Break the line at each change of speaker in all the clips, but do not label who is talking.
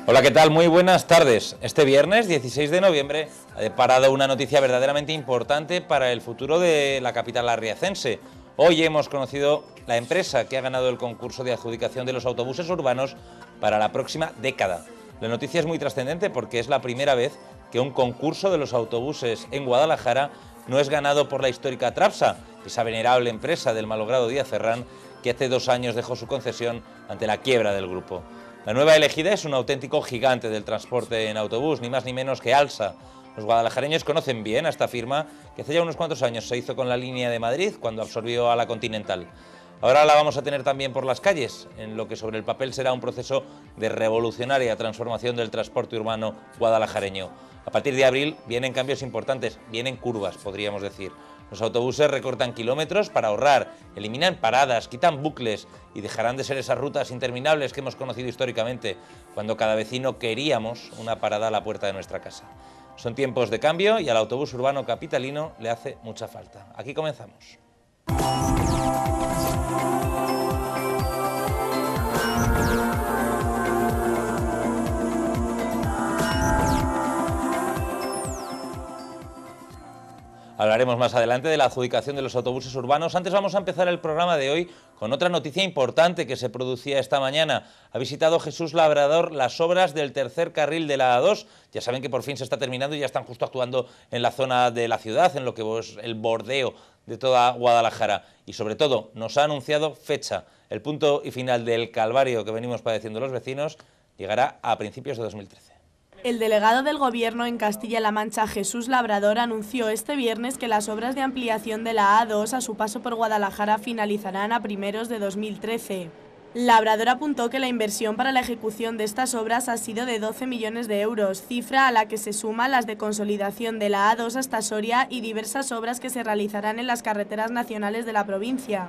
Hola, ¿qué tal? Muy buenas tardes. Este viernes 16 de noviembre ha deparado una noticia verdaderamente importante para el futuro de la capital arriacense. Hoy hemos conocido la empresa que ha ganado el concurso de adjudicación de los autobuses urbanos para la próxima década. La noticia es muy trascendente porque es la primera vez que un concurso de los autobuses en Guadalajara no es ganado por la histórica Trapsa, esa venerable empresa del malogrado Díaz Ferrán que hace 2 años dejó su concesión ante la quiebra del grupo. La nueva elegida es un auténtico gigante del transporte en autobús, ni más ni menos que Alsa. Los guadalajareños conocen bien a esta firma, que hace ya unos cuantos años se hizo con la línea de Madrid cuando absorbió a la Continental. Ahora la vamos a tener también por las calles, en lo que sobre el papel será un proceso de revolucionaria transformación del transporte urbano guadalajareño. A partir de abril vienen cambios importantes, vienen curvas, podríamos decir. Los autobuses recortan kilómetros para ahorrar, eliminan paradas, quitan bucles y dejarán de ser esas rutas interminables que hemos conocido históricamente, cuando cada vecino queríamos una parada a la puerta de nuestra casa. Son tiempos de cambio y al autobús urbano capitalino le hace mucha falta. Aquí comenzamos. Hablaremos más adelante de la adjudicación de los autobuses urbanos. Antes vamos a empezar el programa de hoy con otra noticia importante que se producía esta mañana. Ha visitado Jesús Labrador las obras del tercer carril de la A2. Ya saben que por fin se está terminando y ya están justo actuando en la zona de la ciudad, en lo que es el bordeo de toda Guadalajara. Y sobre todo nos ha anunciado fecha. El punto y final del calvario que venimos padeciendo los vecinos llegará a principios de 2013.
El delegado del Gobierno en Castilla-La Mancha, Jesús Labrador, anunció este viernes que las obras de ampliación de la A2 a su paso por Guadalajara finalizarán a primeros de 2013. Labrador apuntó que la inversión para la ejecución de estas obras ha sido de 12 millones de euros, cifra a la que se suman las de consolidación de la A2 hasta Soria y diversas obras que se realizarán en las carreteras nacionales de la provincia.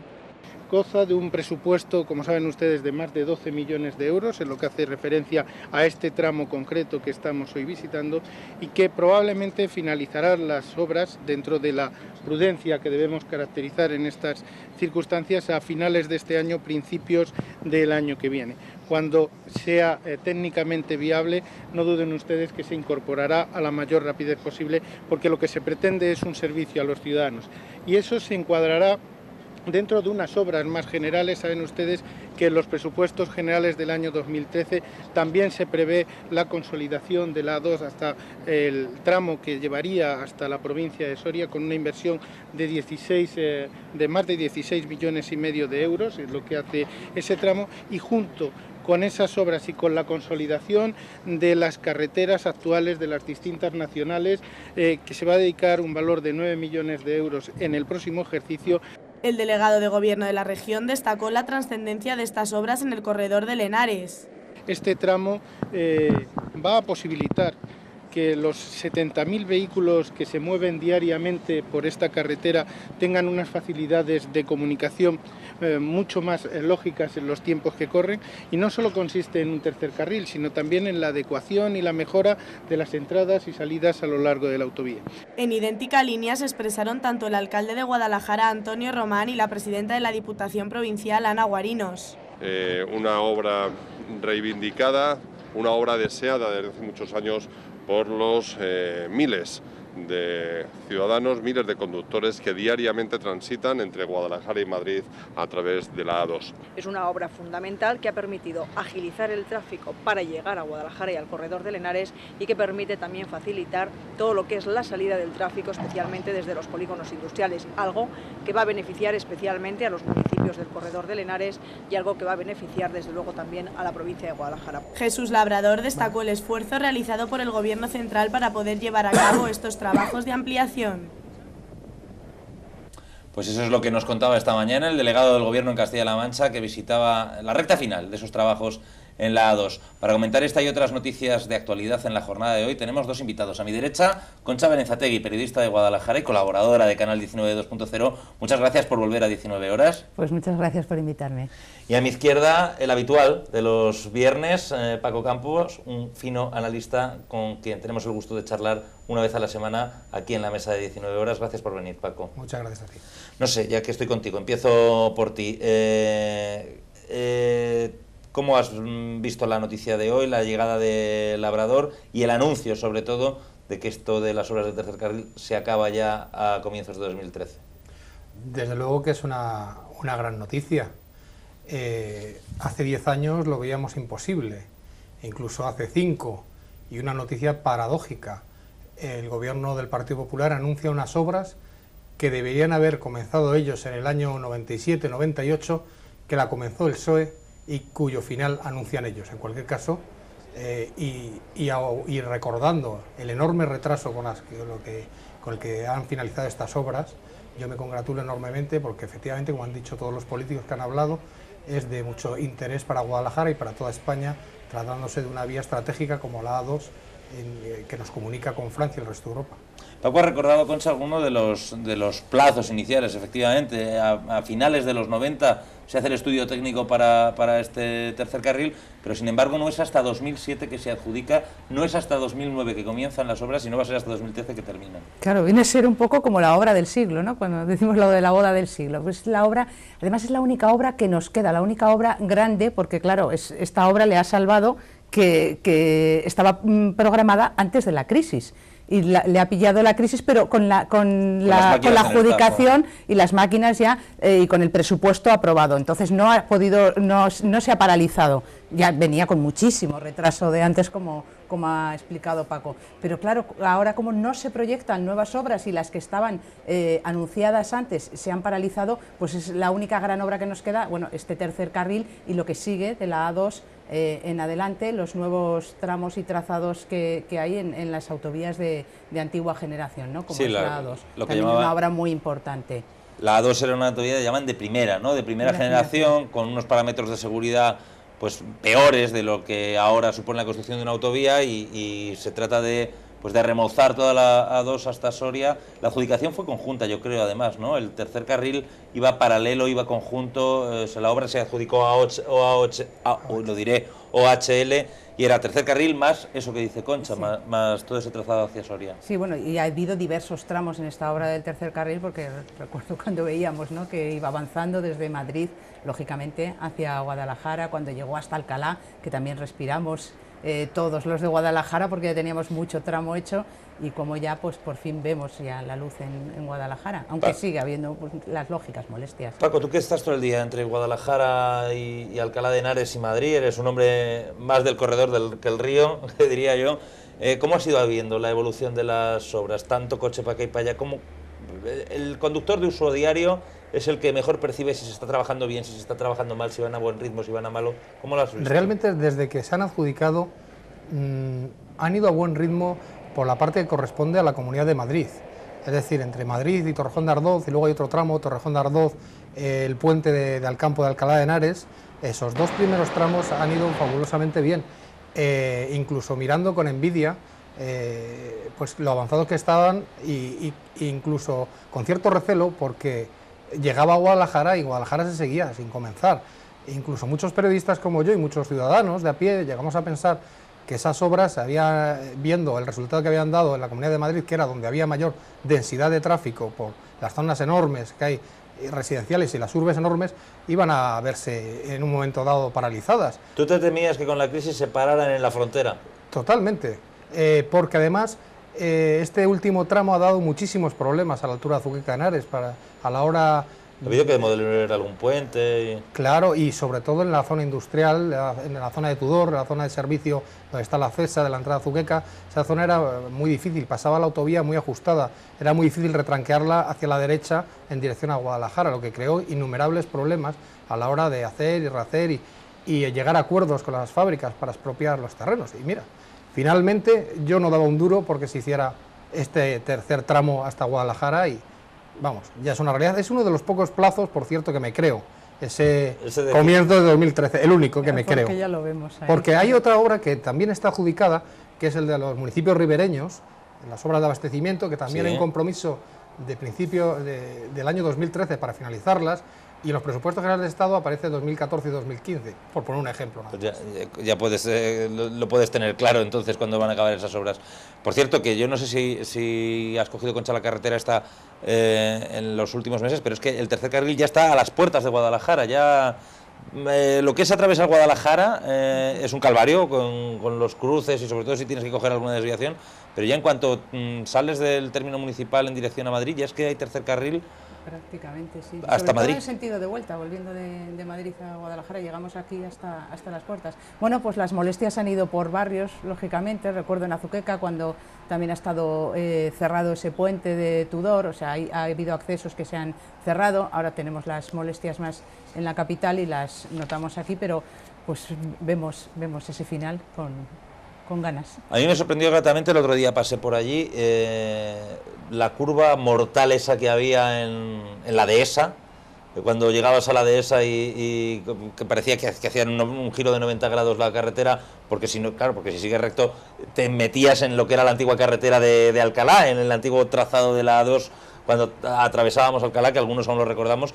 Goza de un presupuesto, como saben ustedes, de más de 12 millones de euros, en lo que hace referencia a este tramo concreto que estamos hoy visitando, y que probablemente finalizará las obras dentro de la prudencia que debemos caracterizar en estas circunstancias a finales de este año, principios del año que viene. Cuando sea técnicamente viable, no duden ustedes que se incorporará a la mayor rapidez posible, porque lo que se pretende es un servicio a los ciudadanos, y eso se encuadrará dentro de unas obras más generales. Saben ustedes que en los presupuestos generales del año 2013 también se prevé la consolidación de la A2 hasta el tramo que llevaría hasta la provincia de Soria, con una inversión de más de 16 millones y medio de euros, es lo que hace ese tramo, y junto con esas obras y con la consolidación de las carreteras actuales de las distintas nacionales, que se va a dedicar un valor de 9 millones de euros en el próximo ejercicio.
El delegado de Gobierno de la región destacó la trascendencia de estas obras en el corredor de Henares.
Este tramo va a posibilitar que los 70.000 vehículos que se mueven diariamente por esta carretera tengan unas facilidades de comunicación mucho más lógicas en los tiempos que corren, y no solo consiste en un tercer carril, sino también en la adecuación y la mejora de las entradas y salidas a lo largo de la autovía.
En idéntica línea se expresaron tanto el alcalde de Guadalajara, Antonio Román, y la presidenta de la Diputación Provincial, Ana Guarinos.
Una obra reivindicada, una obra deseada desde hace muchos años por los miles de ciudadanos, miles de conductores que diariamente transitan entre Guadalajara y Madrid a través de la A2.
Es una obra fundamental que ha permitido agilizar el tráfico para llegar a Guadalajara y al corredor de Henares, y que permite también facilitar todo lo que es la salida del tráfico, especialmente desde los polígonos industriales, algo que va a beneficiar especialmente a los municipios del corredor de Henares y algo que va a beneficiar desde luego también a la provincia de Guadalajara.
Jesús Labrador destacó el esfuerzo realizado por el Gobierno central para poder llevar a cabo estos trabajos de ampliación.
Pues eso es lo que nos contaba esta mañana el delegado del Gobierno en Castilla-La Mancha, que visitaba la recta final de esos trabajos en la A2. Para comentar esta y otras noticias de actualidad en la jornada de hoy tenemos dos invitados. A mi derecha, Concha Berenzategui, periodista de Guadalajara y colaboradora de Canal 19 2.0. Muchas gracias por volver a 19 horas.
Pues muchas gracias por invitarme.
Y a mi izquierda, el habitual de los viernes, Paco Campos, un fino analista con quien tenemos el gusto de charlar una vez a la semana aquí en la mesa de 19 horas. Gracias por venir, Paco.
Muchas gracias a ti.
¿Cómo has visto la noticia de hoy, la llegada de Labrador y el anuncio, sobre todo, de que esto de las obras del tercer carril se acaba ya a comienzos de 2013?
Desde luego que es una gran noticia. Hace 10 años lo veíamos imposible, incluso hace 5, y una noticia paradójica. El gobierno del Partido Popular anuncia unas obras que deberían haber comenzado ellos en el año 97-98, que la comenzó el PSOE y cuyo final anuncian ellos. En cualquier caso, y recordando el enorme retraso con el que han finalizado estas obras, yo me congratulo enormemente porque efectivamente, como han dicho todos los políticos que han hablado, es de mucho interés para Guadalajara y para toda España, tratándose de una vía estratégica como la A2 que nos comunica con Francia y el resto de Europa.
Paco ha recordado, Concha, algunos de los plazos iniciales. Efectivamente, a finales de los 90 se hace el estudio técnico para este tercer carril, pero sin embargo no es hasta 2007 que se adjudica, no es hasta 2009 que comienzan las obras y no va a ser hasta 2013 que terminan.
Claro, viene a ser un poco como la obra del siglo, ¿no? Cuando decimos lo de la boda del siglo, pues la obra, además es la única obra que nos queda, la única obra grande, porque claro, esta obra le ha salvado que estaba programada antes de la crisis. Y le ha pillado la crisis, pero con la adjudicación y las máquinas ya y con el presupuesto aprobado. Entonces no se ha paralizado. Ya venía con muchísimo retraso de antes, como ha explicado Paco. Pero claro, ahora como no se proyectan nuevas obras y las que estaban anunciadas antes se han paralizado, pues es la única gran obra que nos queda, bueno, este tercer carril y lo que sigue de la A2 en adelante, los nuevos tramos y trazados que hay en las autovías de antigua generación, ¿no? Como sí, es la A2, lo que llamaba, una obra muy importante.
La A2 era una autovía, llaman de primera, ¿no? De primera generación, con unos parámetros de seguridad pues peores de lo que ahora supone la construcción de una autovía y se trata de remozar toda la A2 hasta Soria. La adjudicación fue conjunta, yo creo, además, ¿no? El tercer carril iba paralelo, iba conjunto, la obra se adjudicó a OHL y era tercer carril más eso que dice Concha, sí, más todo ese trazado hacia Soria.
Sí, bueno, y ha habido diversos tramos en esta obra del tercer carril, porque recuerdo cuando veíamos, ¿no?, que iba avanzando desde Madrid, lógicamente, hacia Guadalajara, cuando llegó hasta Alcalá, que también respiramos todos los de Guadalajara, porque ya teníamos mucho tramo hecho, y como ya pues por fin vemos ya la luz en Guadalajara, aunque sigue habiendo pues, las lógicas molestias.
Paco, tú que estás todo el día entre Guadalajara y Alcalá de Henares y Madrid, eres un hombre más del corredor que el río, diría yo. ¿Cómo has ido viendo la evolución de las obras? Tanto coche para acá y para allá, ¿cómo el conductor de uso diario es el que mejor percibe si se está trabajando bien, si se está trabajando mal, si van a buen ritmo, si van a malo? ¿Cómo lo has visto?
Realmente desde que se han adjudicado han ido a buen ritmo por la parte que corresponde a la Comunidad de Madrid, es decir, entre Madrid y Torrejón de Ardoz, y luego hay otro tramo, Torrejón de Ardoz, el puente de Alcampo de Alcalá de Henares. Esos dos primeros tramos han ido fabulosamente bien, incluso mirando con envidia pues lo avanzados que estaban y incluso con cierto recelo, porque llegaba a Guadalajara y Guadalajara se seguía sin comenzar. Incluso muchos periodistas como yo y muchos ciudadanos de a pie llegamos a pensar que esas obras, viendo el resultado que habían dado en la Comunidad de Madrid, que era donde había mayor densidad de tráfico por las zonas enormes que hay residenciales y las urbes enormes, iban a verse en un momento dado paralizadas.
¿Tú te temías que con la crisis se pararan en la frontera?
Totalmente, porque además este último tramo ha dado muchísimos problemas a la altura de Azuqueca de Henares a la hora...
¿Ha habido que demoler algún puente?
Claro, y sobre todo en la zona industrial, en la zona de Tudor, en la zona de servicio donde está la CESA de la entrada a Azuqueca. Esa zona era muy difícil, pasaba la autovía muy ajustada, era muy difícil retranquearla hacia la derecha en dirección a Guadalajara, lo que creó innumerables problemas a la hora de hacer y rehacer y llegar a acuerdos con las fábricas para expropiar los terrenos. Y mira, finalmente yo no daba un duro porque se hiciera este tercer tramo hasta Guadalajara y vamos, ya es una realidad. Es uno de los pocos plazos, por cierto, que me creo, ese comienzo de 2013, el único que me creo.
Ya lo vemos ahí.
Porque hay otra obra que también está adjudicada, que es el de los municipios ribereños, las obras de abastecimiento, que también hay un compromiso de principio del año 2013 para finalizarlas, y en los presupuestos generales de Estado aparece 2014 y 2015, por poner un ejemplo.
Pues ya puedes, lo puedes tener claro entonces cuando van a acabar esas obras. Por cierto, que yo no sé si has cogido, Concha, la carretera en los últimos meses, pero es que el tercer carril ya está a las puertas de Guadalajara, ya Lo que es atravesar Guadalajara es un calvario con los cruces y sobre todo si tienes que coger alguna desviación, pero ya en cuanto sales del término municipal en dirección a Madrid, ya es que hay tercer carril.
Prácticamente, sí.
Hasta
Sobre
Madrid.
todo en sentido de vuelta, volviendo de Madrid a Guadalajara, llegamos aquí hasta las puertas. Bueno, pues las molestias han ido por barrios, lógicamente. Recuerdo en Azuqueca cuando también ha estado cerrado ese puente de Tudor, o sea, ha habido accesos que se han cerrado. Ahora tenemos las molestias más en la capital y las notamos aquí, pero pues vemos ese final con ganas.
A mí me sorprendió gratamente, el otro día pasé por allí, la curva mortal esa que había en la dehesa, cuando llegabas a la dehesa y que parecía que hacían un giro de 90 grados la carretera, porque si no, claro, porque si sigues recto te metías en lo que era la antigua carretera de Alcalá, en el antiguo trazado de la A2, cuando atravesábamos Alcalá, que algunos aún lo recordamos.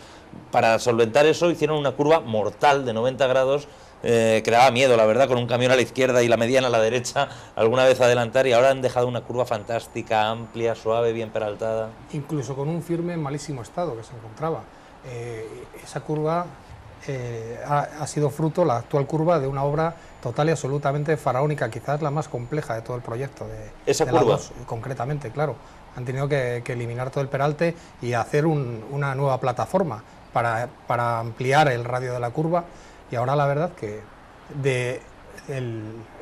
Para solventar eso hicieron una curva mortal de 90 grados, que daba miedo, la verdad, con un camión a la izquierda y la mediana a la derecha, alguna vez adelantar, y ahora han dejado una curva fantástica, amplia, suave, bien peraltada.
Incluso con un firme en malísimo estado que se encontraba. Esa curva ha sido fruto, la actual curva, de una obra total y absolutamente faraónica, quizás la más compleja de todo el proyecto.
¿Esa curva?
La 2, concretamente, claro. Han tenido que eliminar todo el peralte y hacer una nueva plataforma para ampliar el radio de la curva, y ahora la verdad que,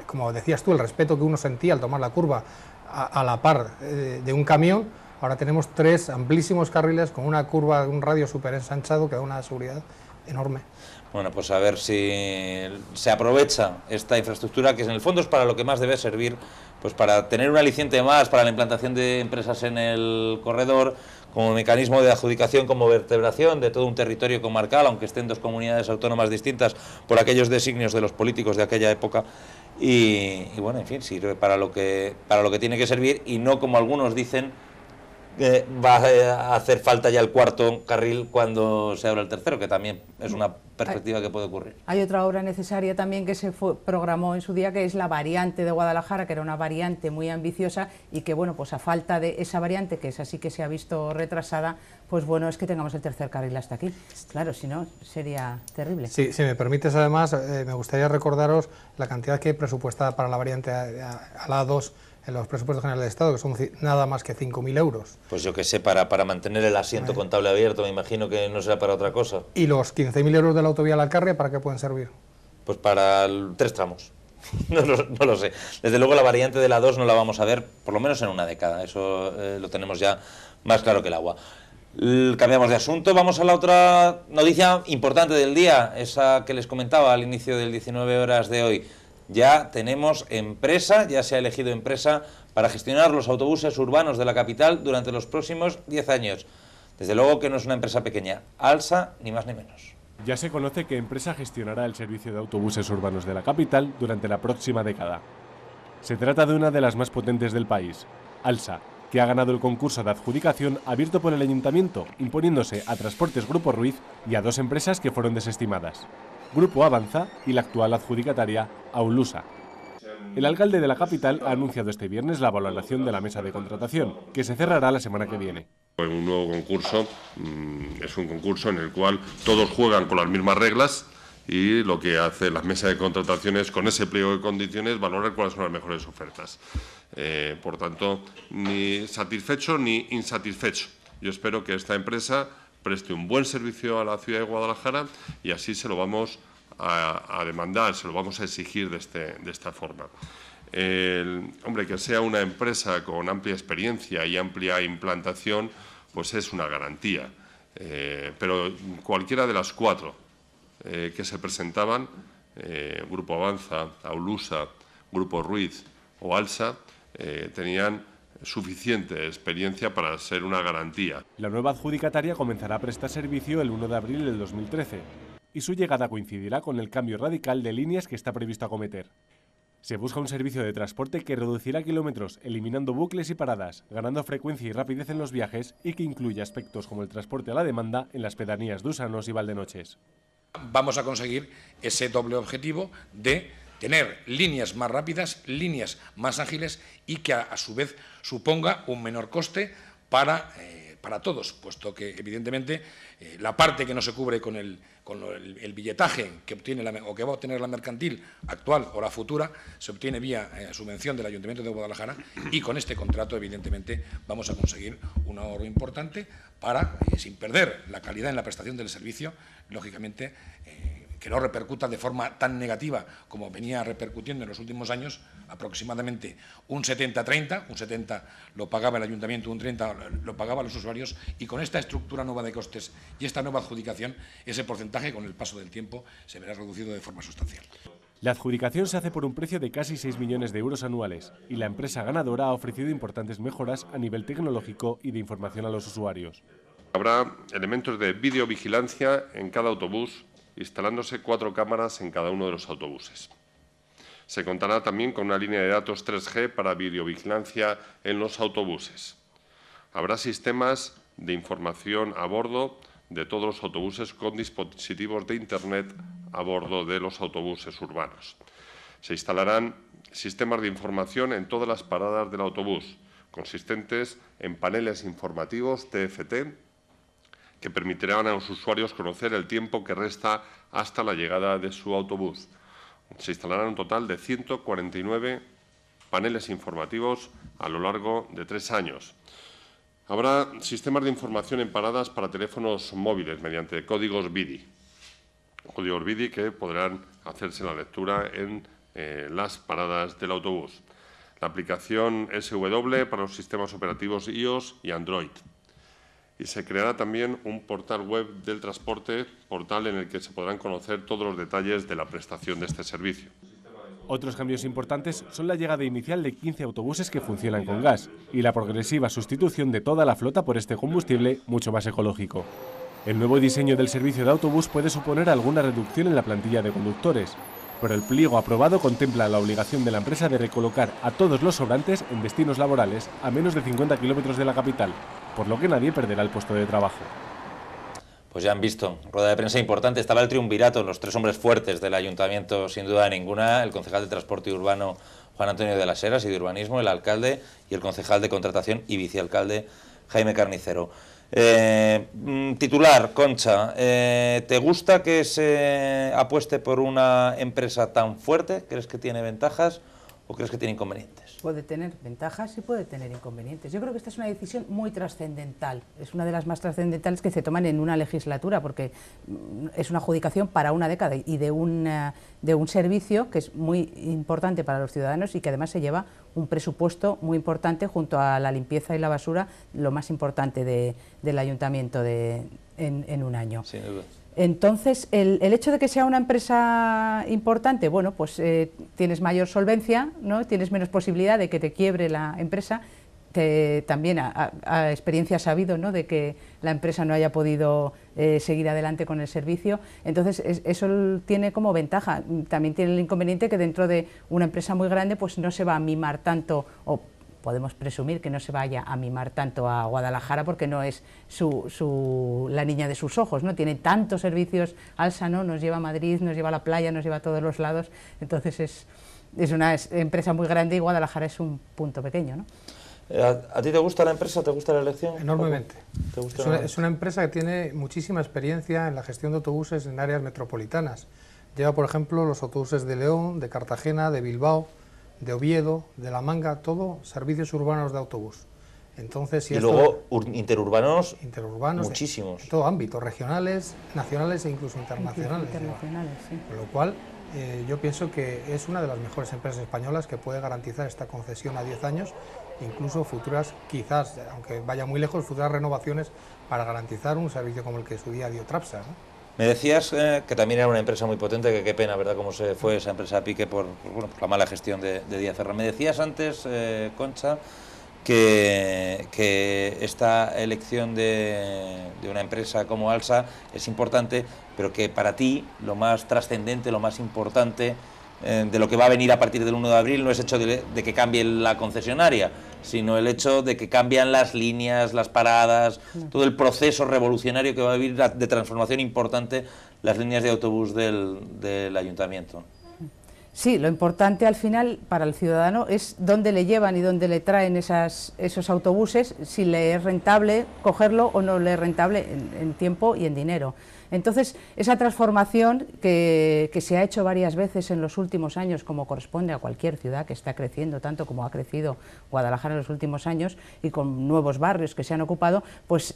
como decías tú, el respeto que uno sentía al tomar la curva a la par de un camión, ahora tenemos 3 amplísimos carriles con una curva, un radio súper ensanchado que da una seguridad enorme.
Bueno, pues a ver si se aprovecha esta infraestructura, que en el fondo es para lo que más debe servir, pues para tener un aliciente más para la implantación de empresas en el corredor, como mecanismo de adjudicación, como vertebración de todo un territorio comarcal, aunque estén 2 comunidades autónomas distintas por aquellos designios de los políticos de aquella época. Y bueno, en fin, sirve para lo que tiene que servir, y no como algunos dicen, va a hacer falta ya el 4.º carril cuando se abra el tercero, que también es una perspectiva que puede ocurrir.
Hay otra obra necesaria también que se programó en su día, que es la variante de Guadalajara, que era una variante muy ambiciosa y que, bueno, pues a falta de esa variante, que es así que se ha visto retrasada, pues bueno, es que tengamos el tercer carril hasta aquí. Claro, si no, sería terrible.
Sí, si me permites, además, me gustaría recordaros la cantidad que hay presupuestada para la variante a la A2 en los presupuestos generales del Estado, que son nada más que 5.000 euros.
Pues yo que sé, para mantener el asiento contable abierto, me imagino que no será para otra cosa.
¿Y los 15.000 euros de la autovía a la Alcarria, para qué pueden servir?
Pues para 3 tramos. No lo sé. Desde luego la variante de la 2 no la vamos a ver, por lo menos en una década. Eso lo tenemos ya más claro que el agua. Cambiamos de asunto, vamos a la otra noticia importante del día, esa que les comentaba al inicio del 19 horas de hoy. Ya tenemos empresa, ya se ha elegido empresa para gestionar los autobuses urbanos de la capital durante los próximos 10 años. Desde luego que no es una empresa pequeña, Alsa, ni más ni menos.
Ya se conoce qué empresa gestionará el servicio de autobuses urbanos de la capital durante la próxima década. Se trata de una de las más potentes del país, Alsa, que ha ganado el concurso de adjudicación abierto por el Ayuntamiento, imponiéndose a Transportes Grupo Ruiz y a 2 empresas que fueron desestimadas: Grupo Avanza y la actual adjudicataria, Aulusa. El alcalde de la capital ha anunciado este viernes la valoración de la mesa de contratación, que se cerrará la semana que viene.
Un nuevo concurso es un concurso en el cual todos juegan con las mismas reglas, y lo que hace la mesa de contratación es, con ese pliego de condiciones, valorar cuáles son las mejores ofertas. Por tanto, ni satisfecho ni insatisfecho. Yo espero que esta empresa preste un buen servicio a la ciudad de Guadalajara, y así se lo vamos a demandar, se lo vamos a exigir de esta forma. Hombre, que sea una empresa con amplia experiencia y amplia implantación, pues es una garantía. Pero cualquiera de las 4 que se presentaban, Grupo Avanza, Aulusa, Grupo Ruiz o Alsa, tenían suficiente experiencia para ser una garantía.
La nueva adjudicataria comenzará a prestar servicio el 1 de abril del 2013 y su llegada coincidirá con el cambio radical de líneas que está previsto acometer. Se busca un servicio de transporte que reducirá kilómetros, eliminando bucles y paradas, ganando frecuencia y rapidez en los viajes, y que incluye aspectos como el transporte a la demanda en las pedanías de Usanos y Valdenoches.
Vamos a conseguir ese doble objetivo de tener líneas más rápidas, líneas más ágiles, y que a su vez suponga un menor coste para todos, puesto que evidentemente la parte que no se cubre con el billetaje que obtiene o que va a obtener la mercantil actual o la futura se obtiene vía subvención del Ayuntamiento de Guadalajara, y con este contrato evidentemente vamos a conseguir un ahorro importante para, sin perder la calidad en la prestación del servicio, lógicamente que no repercuta de forma tan negativa como venía repercutiendo en los últimos años, aproximadamente un 70-30, un 70 lo pagaba el Ayuntamiento, un 30 lo pagaban los usuarios, y con esta estructura nueva de costes y esta nueva adjudicación, ese porcentaje con el paso del tiempo se verá reducido de forma sustancial.
La adjudicación se hace por un precio de casi 6 millones de euros anuales, y la empresa ganadora ha ofrecido importantes mejoras a nivel tecnológico y de información a los usuarios.
Habrá elementos de videovigilancia en cada autobús, instalándose 4 cámaras en cada uno de los autobuses. Se contará también con una línea de datos 3G para videovigilancia en los autobuses. Habrá sistemas de información a bordo de todos los autobuses con dispositivos de Internet a bordo de los autobuses urbanos. Se instalarán sistemas de información en todas las paradas del autobús, consistentes en paneles informativos TFT, que permitirán a los usuarios conocer el tiempo que resta hasta la llegada de su autobús. Se instalarán un total de 149 paneles informativos a lo largo de 3 años. Habrá sistemas de información en paradas para teléfonos móviles mediante códigos BIDI. Códigos BIDI que podrán hacerse la lectura en las paradas del autobús. La aplicación SW para los sistemas operativos iOS y Android. Y se creará también un portal web del transporte, portal en el que se podrán conocer todos los detalles de la prestación de este servicio.
Otros cambios importantes son la llegada inicial de 15 autobuses que funcionan con gas y la progresiva sustitución de toda la flota por este combustible mucho más ecológico. El nuevo diseño del servicio de autobús puede suponer alguna reducción en la plantilla de conductores, pero el pliego aprobado contempla la obligación de la empresa de recolocar a todos los sobrantes en destinos laborales a menos de 50 kilómetros de la capital, por lo que nadie perderá el puesto de trabajo.
Pues ya han visto, rueda de prensa importante, estaba el triunvirato, los 3 hombres fuertes del ayuntamiento, sin duda ninguna, el concejal de Transporte Urbano Juan Antonio de las Heras y de Urbanismo, el alcalde, y el concejal de Contratación y vicealcalde Jaime Carnicero. Titular, Concha, ¿te gusta que se apueste por una empresa tan fuerte? ¿Crees que tiene ventajas o crees que tiene inconvenientes?
Puede tener ventajas y puede tener inconvenientes. Yo creo que esta es una decisión muy trascendental, es una de las más trascendentales que se toman en una legislatura, porque es una adjudicación para una década y de un servicio que es muy importante para los ciudadanos y que además se lleva un presupuesto muy importante junto a la limpieza y la basura, lo más importante del ayuntamiento en un año.
Sin duda.
Entonces, el hecho de que sea una empresa importante, bueno, pues tienes mayor solvencia, ¿no? Tienes menos posibilidad de que te quiebre la empresa, que también a experiencia sabido, ¿no?, de que la empresa no haya podido seguir adelante con el servicio. Entonces, eso tiene como ventaja. También tiene el inconveniente que dentro de una empresa muy grande pues no se va a mimar tanto, o podemos presumir que no se vaya a mimar tanto a Guadalajara porque no es la niña de sus ojos, ¿no? Tiene tantos servicios, Alsa, ¿no?, nos lleva a Madrid, nos lleva a la playa, nos lleva a todos los lados, entonces es una empresa muy grande y Guadalajara es un punto pequeño, ¿no?
¿A ti te gusta la empresa? ¿Te gusta la elección?
Enormemente.
¿Te gusta
es una empresa que tiene muchísima experiencia en la gestión de autobuses en áreas metropolitanas. Lleva, por ejemplo, los autobuses de León, de Cartagena, de Bilbao, de Oviedo, de La Manga, todo servicios urbanos de autobús. Entonces,
y luego interurbanos muchísimos.
En todo ámbito, regionales, nacionales e incluso internacionales.
Sí.
Con lo cual, yo pienso que es una de las mejores empresas españolas que puede garantizar esta concesión a 10 años, incluso futuras, quizás, aunque vaya muy lejos, futuras renovaciones para garantizar un servicio como el que su día dio Trapsa, ¿no?
Me decías que también era una empresa muy potente, que qué pena, ¿verdad?, cómo se fue esa empresa a pique por la mala gestión de Díaz Ferrer. Me decías antes, Concha, que esta elección de una empresa como Alsa es importante, pero que para ti lo más trascendente, lo más importante de lo que va a venir a partir del 1 de abril no es el hecho de que cambie la concesionaria, sino el hecho de que cambian las líneas, las paradas, todo el proceso revolucionario que va a vivir de transformación importante las líneas de autobús del ayuntamiento.
Sí, lo importante al final para el ciudadano es dónde le llevan y dónde le traen esos autobuses, si le es rentable cogerlo o no le es rentable en tiempo y en dinero. Entonces, esa transformación que se ha hecho varias veces en los últimos años, como corresponde a cualquier ciudad que está creciendo tanto como ha crecido Guadalajara en los últimos años y con nuevos barrios que se han ocupado, pues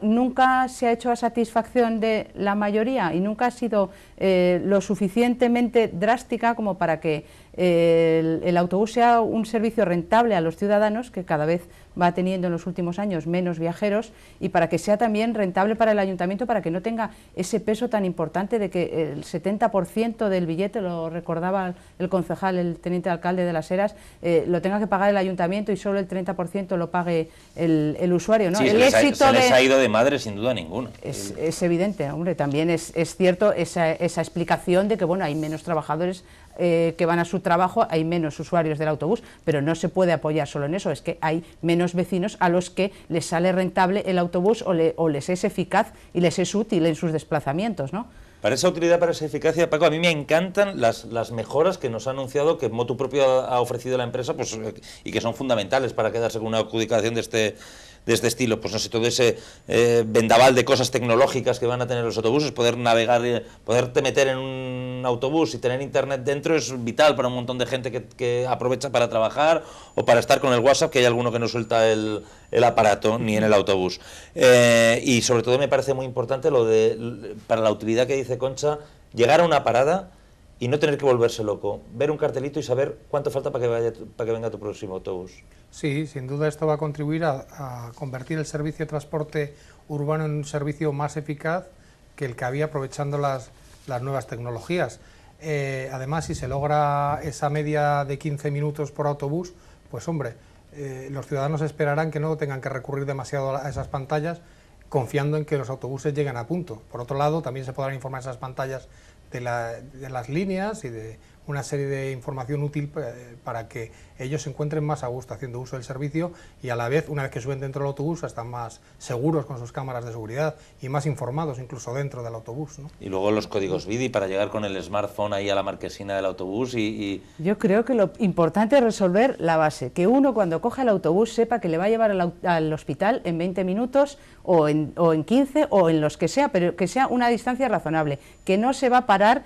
nunca se ha hecho a satisfacción de la mayoría y nunca ha sido lo suficientemente drástica como para que el autobús sea un servicio rentable a los ciudadanos, que cada vez va teniendo en los últimos años menos viajeros, y para que sea también rentable para el ayuntamiento, para que no tenga ese peso tan importante de que el 70% del billete, lo recordaba el concejal, el teniente alcalde de Las Heras, lo tenga que pagar el ayuntamiento y solo el 30% lo pague el usuario, ¿no?
Sí,
se
les ha ido de madre sin duda ninguna.
Es evidente, hombre, también es cierto esa explicación de que, bueno, hay menos trabajadores que van a su trabajo, hay menos usuarios del autobús, pero no se puede apoyar solo en eso, es que hay menos vecinos a los que les sale rentable el autobús o les es eficaz y les es útil en sus desplazamientos, ¿no?
Para esa utilidad, para esa eficacia, Paco, a mí me encantan las mejoras que nos ha anunciado, que motu propio ha ofrecido la empresa, pues, y que son fundamentales para quedarse con una adjudicación de este estilo. Pues no sé, todo ese vendaval de cosas tecnológicas que van a tener los autobuses, poder navegar, poderte meter en un autobús y tener internet dentro es vital para un montón de gente que aprovecha para trabajar o para estar con el WhatsApp, que hay alguno que no suelta el aparato ni en el autobús. Y sobre todo me parece muy importante para la utilidad que dice Concha, llegar a una parada y no tener que volverse loco, ver un cartelito y saber cuánto falta para que venga tu próximo autobús.
Sí, sin duda esto va a contribuir a convertir el servicio de transporte urbano en un servicio más eficaz que el que había, aprovechando las nuevas tecnologías. Además, si se logra esa media de 15 minutos por autobús, pues hombre, los ciudadanos esperarán que no tengan que recurrir demasiado a esas pantallas, confiando en que los autobuses lleguen a punto. Por otro lado, también se podrán informar esas pantallas de las líneas y de una serie de información útil para que ellos se encuentren más a gusto haciendo uso del servicio y a la vez, una vez que suben dentro del autobús, están más seguros con sus cámaras de seguridad y más informados incluso dentro del autobús, ¿no?
Y luego los códigos BIDI para llegar con el smartphone ahí a la marquesina del autobús
Yo creo que lo importante es resolver la base, que uno cuando coja el autobús sepa que le va a llevar al hospital en 20 minutos o en 15 o en los que sea, pero que sea una distancia razonable, que no se va a parar,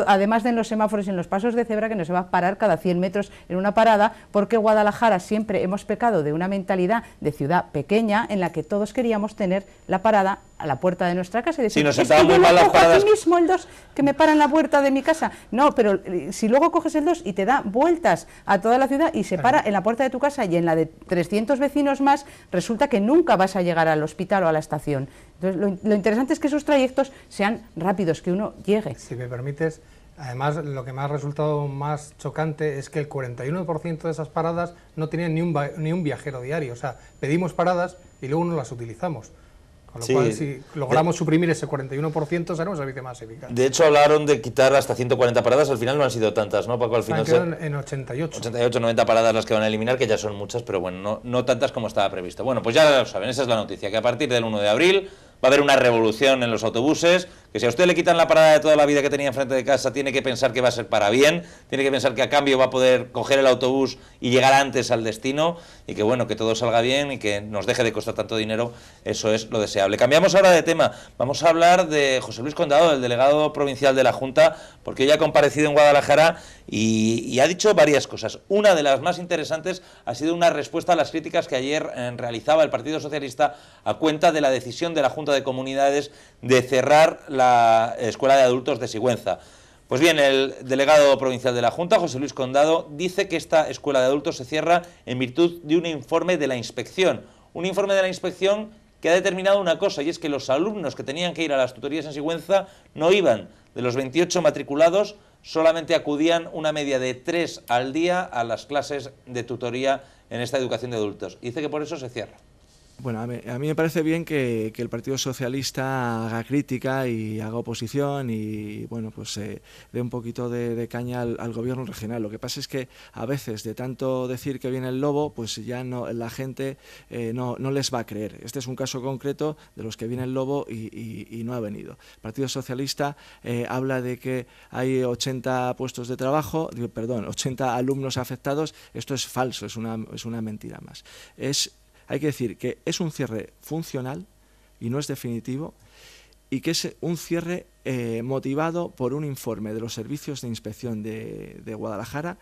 además de en los semáforos y en los pasos de cebra, que no se va a parar cada 100 metros en una parada, porque Guadalajara siempre hemos pecado de una mentalidad de ciudad pequeña en la que todos queríamos tener la parada a la puerta de nuestra casa y decir,
nos
es que yo
mal
lo
las
cojo
paradas.
aquí mismo el 2 que me para en la puerta de mi casa. No, pero si luego coges el 2 y te da vueltas a toda la ciudad y se para en la puerta de tu casa y en la de 300 vecinos más, resulta que nunca vas a llegar al hospital o a la estación. Entonces, lo interesante es que esos trayectos sean rápidos, que uno llegue.
Si me permites, además, lo que me ha resultado más chocante es que el 41% de esas paradas no tienen ni un viajero diario. O sea, pedimos paradas y luego no las utilizamos. Con lo cual, si logramos suprimir ese 41%, será un servicio más eficaz.
De hecho, hablaron de quitar hasta 140 paradas, al final no han sido tantas, ¿no, Paco? Al final
quedan en 88.
88, 90 paradas las que van a eliminar, que ya son muchas, pero bueno, no tantas como estaba previsto. Bueno, pues ya lo saben, esa es la noticia, que a partir del 1 de abril va a haber una revolución en los autobuses, que si a usted le quitan la parada de toda la vida que tenía enfrente de casa, tiene que pensar que va a ser para bien, tiene que pensar que a cambio va a poder coger el autobús y llegar antes al destino, y que bueno, que todo salga bien y que nos deje de costar tanto dinero, eso es lo deseable. Cambiamos ahora de tema, vamos a hablar de José Luis Condado, el delegado provincial de la Junta, porque hoy ha comparecido en Guadalajara y ha dicho varias cosas. Una de las más interesantes ha sido una respuesta a las críticas que ayer realizaba el Partido Socialista a cuenta de la decisión de la Junta de Comunidades de cerrar la Escuela de Adultos de Sigüenza. Pues bien, el delegado provincial de la Junta, José Luis Condado, dice que esta escuela de adultos se cierra en virtud de un informe de la inspección. Un informe de la inspección que ha determinado una cosa, y es que los alumnos que tenían que ir a las tutorías en Sigüenza no iban. De los 28 matriculados, solamente acudían una media de 3 al día a las clases de tutoría en esta educación de adultos. Y dice que por eso se cierra.
Bueno, a mí me parece bien que el Partido Socialista haga crítica y haga oposición y, bueno, pues dé un poquito de caña al gobierno regional. Lo que pasa es que a veces, de tanto decir que viene el lobo, pues ya no, la gente no les va a creer. Este es un caso concreto de los que viene el lobo y no ha venido. El Partido Socialista habla de que hay 80 puestos de trabajo, 80 alumnos afectados. Esto es falso, es una mentira más. Hay que decir que es un cierre funcional y no es definitivo, y que es un cierre motivado por un informe de los servicios de inspección de Guadalajara,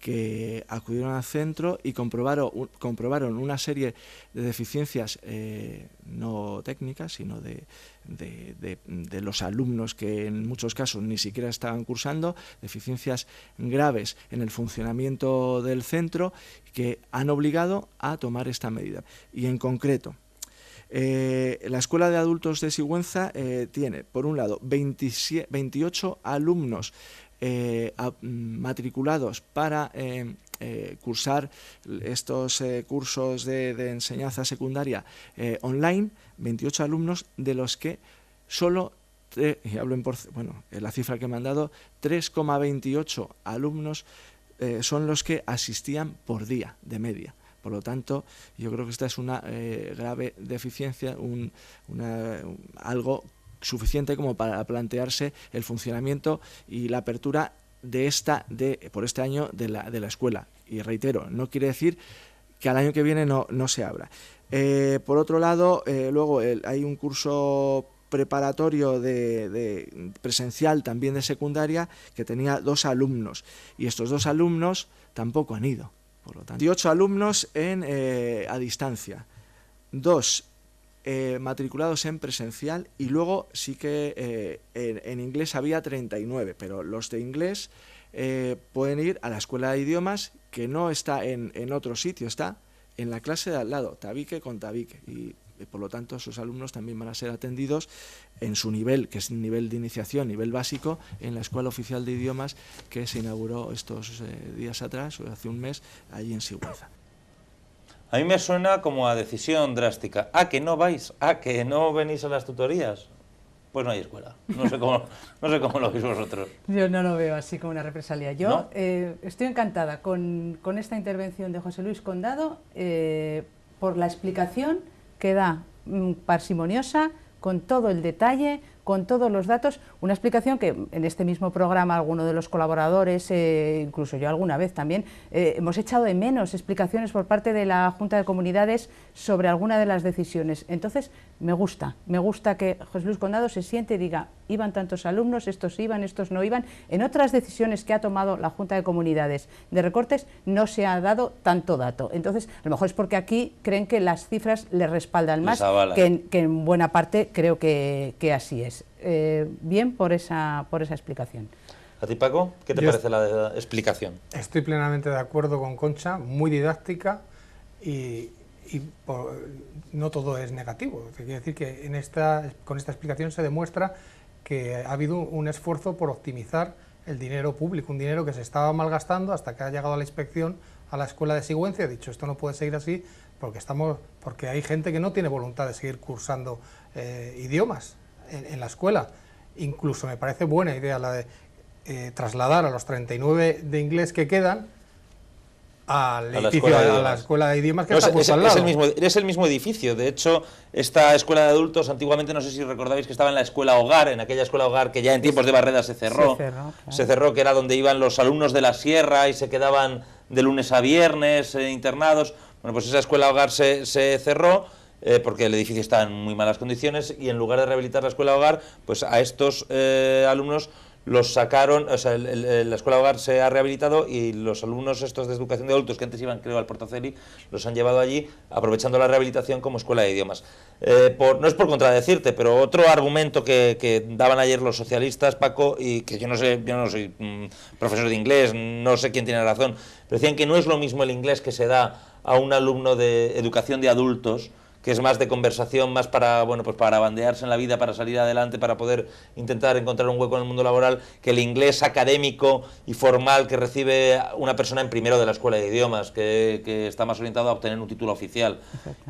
que acudieron al centro y comprobaron una serie de deficiencias no técnicas, sino de los alumnos, que en muchos casos ni siquiera estaban cursando, deficiencias graves en el funcionamiento del centro, que han obligado a tomar esta medida. Y en concreto, la Escuela de Adultos de Sigüenza tiene, por un lado, 28 alumnos matriculados para cursar estos cursos de enseñanza secundaria online, 28 alumnos, de los que solo, y hablo la cifra que me han dado, 3,28 alumnos son los que asistían por día, de media. Por lo tanto, yo creo que esta es una grave deficiencia, algo suficiente como para plantearse el funcionamiento y la apertura por este año de la escuela. Y reitero, no quiere decir que al año que viene no se abra. Por otro lado, luego hay un curso preparatorio de presencial, también de secundaria, que tenía 2 alumnos, y estos 2 alumnos tampoco han ido. Por lo tanto, 18 alumnos a distancia, 2 matriculados en presencial, y luego sí que en inglés había 39, pero los de inglés pueden ir a la escuela de idiomas, que no está en otro sitio, está en la clase de al lado, tabique con tabique, y por lo tanto sus alumnos también van a ser atendidos en su nivel, que es nivel de iniciación, nivel básico, en la Escuela Oficial de Idiomas, que se inauguró estos días atrás, o hace un mes, allí en Sigüenza.
A mí me suena como a decisión drástica. ¿A que no vais? ¿A que no venís a las tutorías? Pues no hay escuela. No sé cómo lo veis vosotros.
Yo no lo veo así como una represalia. Yo
¿No?
Estoy encantada con esta intervención de José Luis Condado por la explicación que da, parsimoniosa, con todo el detalle, con todos los datos, una explicación que en este mismo programa alguno de los colaboradores, incluso yo alguna vez también, hemos echado de menos explicaciones por parte de la Junta de Comunidades sobre alguna de las decisiones. Entonces, me gusta que José Luis Condado se siente y diga, iban tantos alumnos, estos iban, estos no iban. En otras decisiones que ha tomado la Junta de Comunidades de recortes no se ha dado tanto dato. Entonces, a lo mejor es porque aquí creen que las cifras les respaldan más, que en buena parte creo que así es. Bien por esa explicación.
¿A ti, Paco? ¿Qué te parece la explicación?
Estoy plenamente de acuerdo con Concha, muy didáctica, y no todo es negativo. Quiere decir que con esta explicación se demuestra que ha habido un esfuerzo por optimizar el dinero público, un dinero que se estaba malgastando hasta que ha llegado a la inspección a la escuela de Sigüenza y ha dicho, esto no puede seguir así porque hay gente que no tiene voluntad de seguir cursando idiomas en la escuela. Incluso me parece buena idea la de trasladar a los 39 de inglés que quedan al edificio de la escuela de idiomas, que está justo al lado.
Es el mismo edificio. De hecho, esta escuela de adultos, antiguamente, no sé si recordáis que estaba en la escuela hogar, en aquella escuela hogar que ya en tiempos de Barreda se cerró. Se cerró, que era donde iban los alumnos de la sierra y se quedaban de lunes a viernes internados. Bueno, pues esa escuela hogar se cerró porque el edificio está en muy malas condiciones, y en lugar de rehabilitar la escuela hogar, pues a estos alumnos los sacaron, o sea, la escuela hogar se ha rehabilitado, y los alumnos estos de educación de adultos, que antes iban, creo, al Portaceli, los han llevado allí, aprovechando la rehabilitación como escuela de idiomas. No es por contradecirte, pero otro argumento que daban ayer los socialistas, Paco, y que yo no soy profesor de inglés, no sé quién tiene razón, pero decían que no es lo mismo el inglés que se da a un alumno de educación de adultos que es más de conversación, más para, bueno, pues para bandearse en la vida, para salir adelante, para poder intentar encontrar un hueco en el mundo laboral, que el inglés académico y formal que recibe una persona en primero de la escuela de idiomas, que está más orientado a obtener un título oficial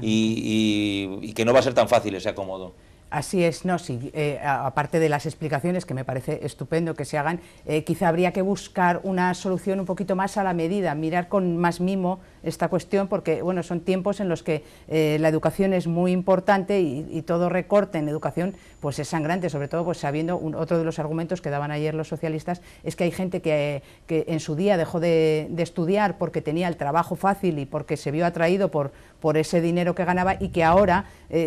y que no va a ser tan fácil ese acomodo.
Así es, no, sí, aparte de las explicaciones, que me parece estupendo que se hagan, quizá habría que buscar una solución un poquito más a la medida, mirar con más mimo esta cuestión, porque bueno, son tiempos en los que la educación es muy importante y todo recorte en educación pues es sangrante, sobre todo pues sabiendo, otro de los argumentos que daban ayer los socialistas es que hay gente que en su día dejó de estudiar porque tenía el trabajo fácil y porque se vio atraído por ese dinero que ganaba y que ahora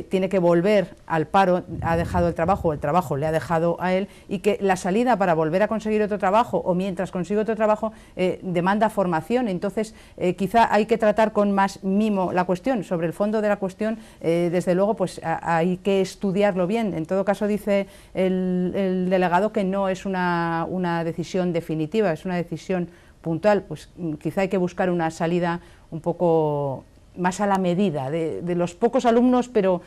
tiene que volver al paro, ha dejado el trabajo le ha dejado a él, y que la salida para volver a conseguir otro trabajo o mientras consigue otro trabajo demanda formación. Entonces quizá hay que tratar con más mimo la cuestión. Sobre el fondo de la cuestión, desde luego pues hay que estudiarlo bien. En todo caso dice el delegado que no es una decisión definitiva, es una decisión puntual, pues quizá hay que buscar una salida un poco más a la medida de los pocos alumnos, pero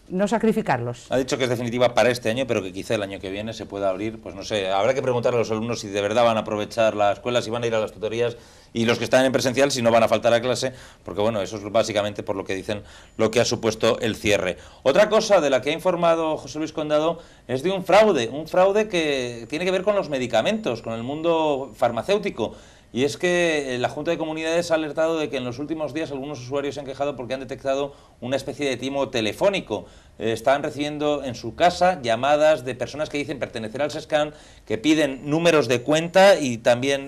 no sacrificarlos.
Ha dicho que es definitiva para este año, pero que quizá el año que viene se pueda abrir, pues no sé, habrá que preguntarle a los alumnos si de verdad van a aprovechar la escuela, si van a ir a las tutorías, y los que están en presencial si no van a faltar a clase, porque bueno, eso es básicamente por lo que dicen, lo que ha supuesto el cierre. Otra cosa de la que ha informado José Luis Condado es de un fraude que tiene que ver con los medicamentos, con el mundo farmacéutico. Y es que la Junta de Comunidades ha alertado de que en los últimos días algunos usuarios se han quejado porque han detectado una especie de timo telefónico. Están recibiendo en su casa llamadas de personas que dicen pertenecer al SESCAN, que piden números de cuenta y también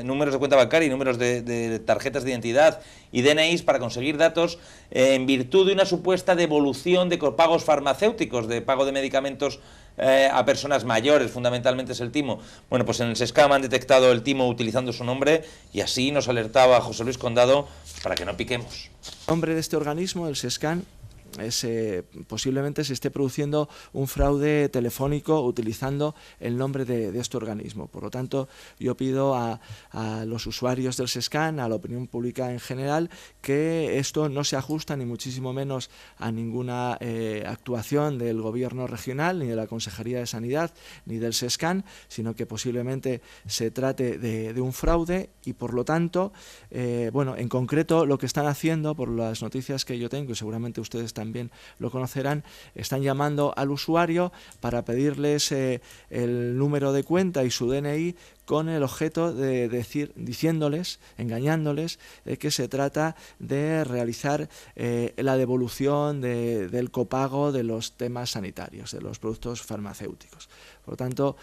números de cuenta bancaria y números de tarjetas de identidad y DNIs para conseguir datos en virtud de una supuesta devolución de copagos farmacéuticos, de pago de medicamentos a personas mayores, fundamentalmente es el timo. Bueno, pues en el SESCAM han detectado el timo utilizando su nombre y así nos alertaba José Luis Condado para que no piquemos.
El nombre de este organismo, el SESCAN, posiblemente se esté produciendo un fraude telefónico utilizando el nombre de este organismo. Por lo tanto, yo pido a los usuarios del SESCAN, a la opinión pública en general, que esto no se ajusta ni muchísimo menos a ninguna actuación del Gobierno regional, ni de la Consejería de Sanidad, ni del SESCAN, sino que posiblemente se trate de un fraude y, por lo tanto, bueno, en concreto lo que están haciendo, por las noticias que yo tengo, y seguramente ustedes también lo conocerán, están llamando al usuario para pedirles el número de cuenta y su DNI con el objeto de diciéndoles, engañándoles, que se trata de realizar la devolución del copago de los temas sanitarios, de los productos farmacéuticos. Por lo tanto,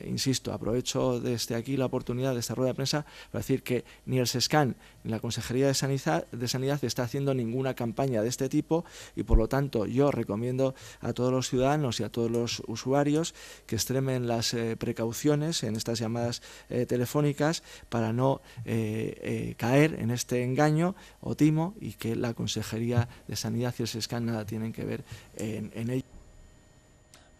insisto, aprovecho desde aquí la oportunidad de esta rueda de prensa para decir que ni el SESCAN ni la Consejería de Sanidad está haciendo ninguna campaña de este tipo y, por lo tanto, yo recomiendo a todos los ciudadanos y a todos los usuarios que extremen las precauciones en estas llamadas telefónicas para no caer en este engaño o timo y que la Consejería de Sanidad y el SESCAN nada tienen que ver en ello.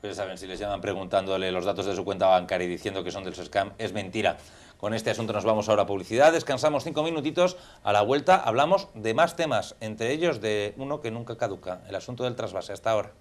Pues ya saben, si les llaman preguntándole los datos de su cuenta bancaria y diciendo que son del SESCAM, es mentira. Con este asunto nos vamos ahora a publicidad, descansamos 5 minutitos, a la vuelta hablamos de más temas, entre ellos de uno que nunca caduca, el asunto del trasvase. Hasta ahora.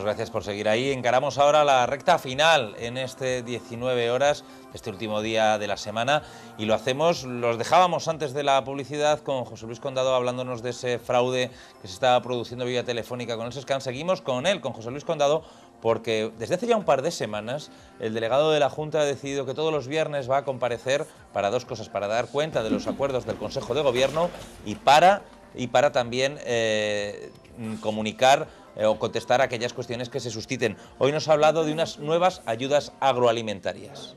Gracias por seguir ahí. Encaramos ahora la recta final en este 19 horas, este último día de la semana, y lo hacemos, los dejábamos antes de la publicidad con José Luis Condado hablándonos de ese fraude que se estaba produciendo vía telefónica con el SESCAN. Seguimos con él, con José Luis Condado, porque desde hace ya un par de semanas el delegado de la Junta ha decidido que todos los viernes va a comparecer para dos cosas: para dar cuenta de los acuerdos del Consejo de Gobierno y para también comunicar o contestar a aquellas cuestiones que se susciten. Hoy nos ha hablado de unas nuevas ayudas agroalimentarias.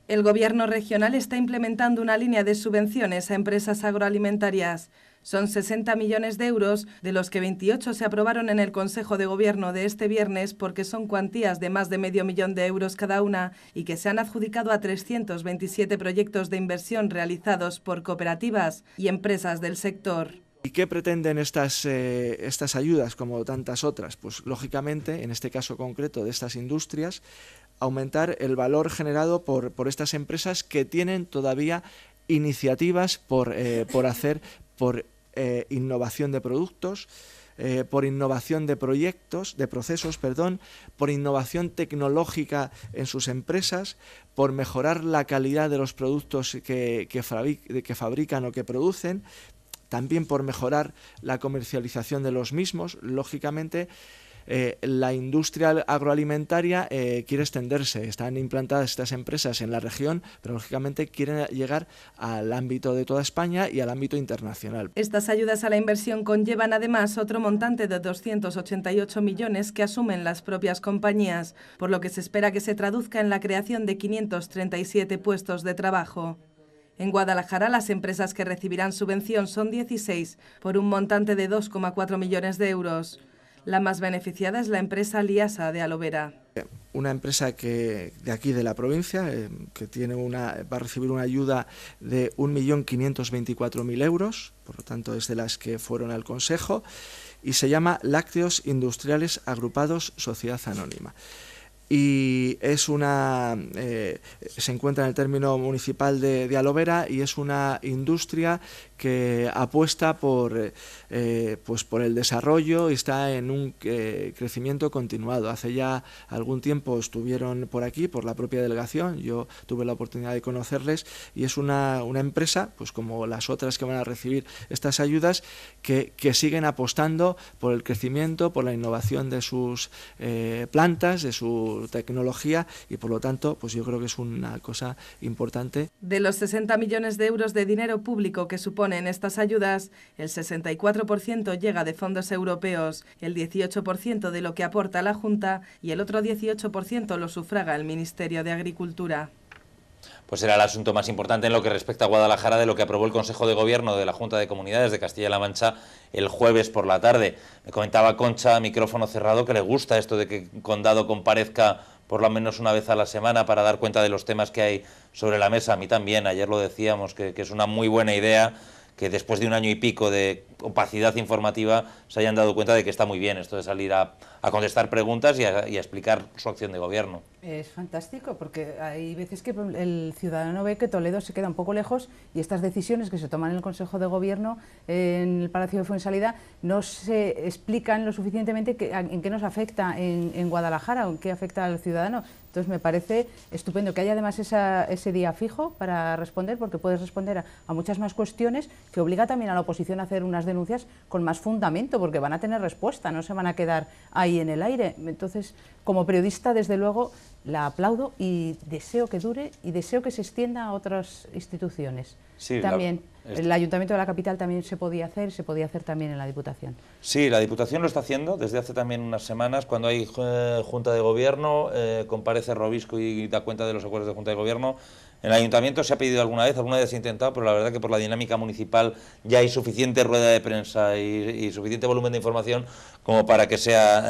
El Gobierno regional está implementando una línea de subvenciones a empresas agroalimentarias. Son 60 millones de euros, de los que 28 se aprobaron en el Consejo de Gobierno de este viernes porque son cuantías de más de medio millón de euros cada una y que se han adjudicado a 327 proyectos de inversión realizados por cooperativas y empresas del sector.
¿Y qué pretenden estas ayudas, como tantas otras? Pues lógicamente, en este caso concreto de estas industrias, aumentar el valor generado por estas empresas que tienen todavía iniciativas por hacer, por innovación de productos, por innovación de procesos, por innovación tecnológica en sus empresas, por mejorar la calidad de los productos que fabrican o que producen, también por mejorar la comercialización de los mismos. Lógicamente, la industria agroalimentaria quiere extenderse. Están implantadas estas empresas en la región, pero lógicamente quieren llegar al ámbito de toda España y al ámbito internacional.
Estas ayudas a la inversión conllevan además otro montante de 288 millones que asumen las propias compañías, por lo que se espera que se traduzca en la creación de 537 puestos de trabajo. En Guadalajara, las empresas que recibirán subvención son 16, por un montante de 2,4 millones de euros. La más beneficiada es la empresa Liasa de Alovera.
Una empresa de aquí de la provincia que va a recibir una ayuda de 1.524.000 euros, por lo tanto es de las que fueron al Consejo, y se llama Lácteos Industriales Agrupados Sociedad Anónima. Y es se encuentra en el término municipal de Alovera y es una industria que apuesta por el desarrollo y está en un crecimiento continuado. Hace ya algún tiempo estuvieron por aquí, por la propia delegación, yo tuve la oportunidad de conocerles y es una empresa, pues como las otras que van a recibir estas ayudas, que siguen apostando por el crecimiento, por la innovación de sus plantas, de su tecnología y por lo tanto pues yo creo que es una cosa importante.
De los 60 millones de euros de dinero público que suponen estas ayudas, el 64% llega de fondos europeos, el 18% de lo que aporta la Junta y el otro 18% lo sufraga el Ministerio de Agricultura.
Pues era el asunto más importante en lo que respecta a Guadalajara de lo que aprobó el Consejo de Gobierno de la Junta de Comunidades de Castilla-La Mancha el jueves por la tarde. Me comentaba Concha a micrófono cerrado que le gusta esto de que Condado comparezca por lo menos una vez a la semana para dar cuenta de los temas que hay sobre la mesa. A mí también, ayer lo decíamos, que es una muy buena idea que después de un año y pico de opacidad informativa se hayan dado cuenta de que está muy bien esto de salir a contestar preguntas y a explicar su acción de gobierno.
Es fantástico, porque hay veces que el ciudadano ve que Toledo se queda un poco lejos y estas decisiones que se toman en el Consejo de Gobierno, en el Palacio de Fuensalida, no se explican lo suficientemente en qué nos afecta en Guadalajara o en qué afecta al ciudadano. Entonces me parece estupendo que haya además ese día fijo para responder, porque puedes responder a muchas más cuestiones, que obliga también a la oposición a hacer unas denuncias con más fundamento, porque van a tener respuesta, no se van a quedar ahí en el aire. Entonces, como periodista, desde luego, la aplaudo y deseo que dure y deseo que se extienda a otras instituciones.
Sí,
también el Ayuntamiento de la capital también se podía hacer también en la Diputación.
Sí, la Diputación lo está haciendo desde hace también unas semanas. Cuando hay Junta de Gobierno, comparece Robisco y da cuenta de los acuerdos de Junta de Gobierno. En el Ayuntamiento se ha pedido alguna vez se ha intentado, pero la verdad que por la dinámica municipal ya hay suficiente rueda de prensa y suficiente volumen de información como para que sea